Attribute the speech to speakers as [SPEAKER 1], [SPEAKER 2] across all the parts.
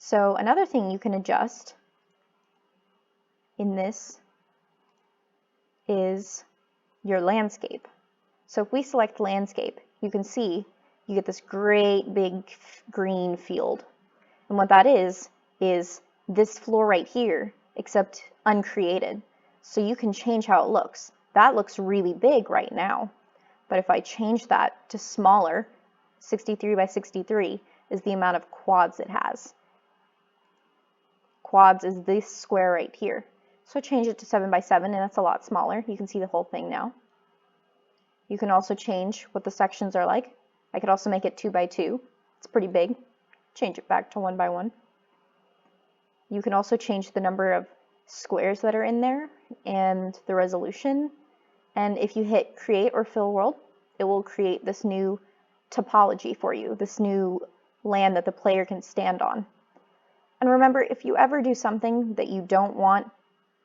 [SPEAKER 1] So another thing you can adjust in this is your landscape. So if we select landscape, you can see you get this great big green field. And what that is this floor right here, except uncreated. So you can change how it looks. That looks really big right now. But if I change that to smaller, 63 by 63 is the amount of quads it has. Quads is this square right here. So change it to 7 by 7, and that's a lot smaller. You can see the whole thing now. You can also change what the sections are like. I could also make it 2 by 2. It's pretty big. Change it back to 1 by 1. You can also change the number of squares that are in there and the resolution. And if you hit create or fill world, it will create this new topology for you, this new land that the player can stand on. And remember, if you ever do something that you don't want,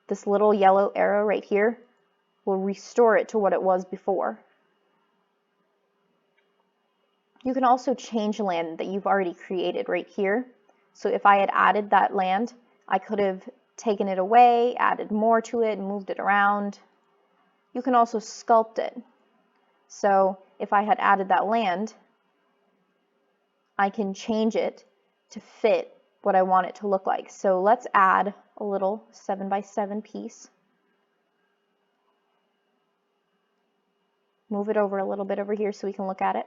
[SPEAKER 1] this little yellow arrow right here will restore it to what it was before. You can also change land that you've already created right here. So if I had added that land, I could have taken it away, added more to it, and moved it around. You can also sculpt it. So if I had added that land, I can change it to fit what I want it to look like. So let's add a little 7 by 7 piece. Move it over a little bit over here so we can look at it.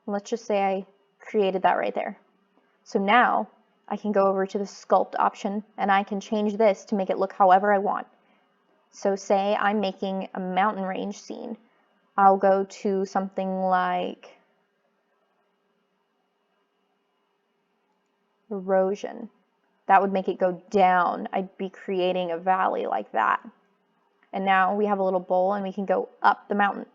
[SPEAKER 1] Let's just say I created that right there. So now I can go over to the sculpt option and I can change this to make it look however I want. So say I'm making a mountain range scene. I'll go to something like erosion. That would make it go down. I'd be creating a valley like that. And now we have a little bowl and we can go up the mountain.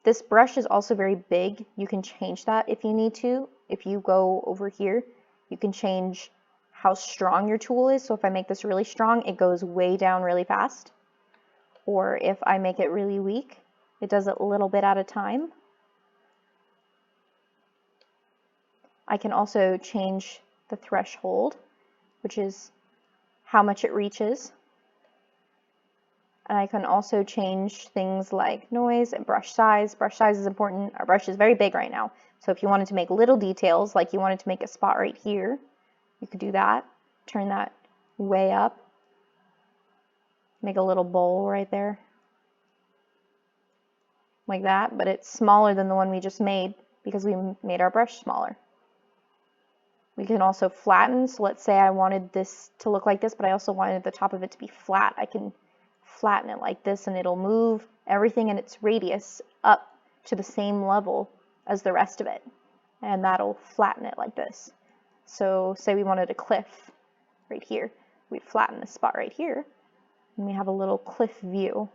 [SPEAKER 1] This brush is also very big. You can change that if you need to. If you go over here, you can change how strong your tool is. So if I make this really strong, it goes way down really fast. Or if I make it really weak, it does it a little bit at a time. I can also change the threshold, which is how much it reaches. And I can also change things like noise and brush size. Brush size is important. Our brush is very big right now. So if you wanted to make little details, like you wanted to make a spot right here, you could do that. Turn that way up. Make a little bowl right there. Like that, but it's smaller than the one we just made because we made our brush smaller. We can also flatten. So let's say I wanted this to look like this, but I also wanted the top of it to be flat. I can flatten it like this and it'll move everything in its radius up to the same level as the rest of it. And that'll flatten it like this. So say we wanted a cliff right here. We flatten this spot right here and we have a little cliff view.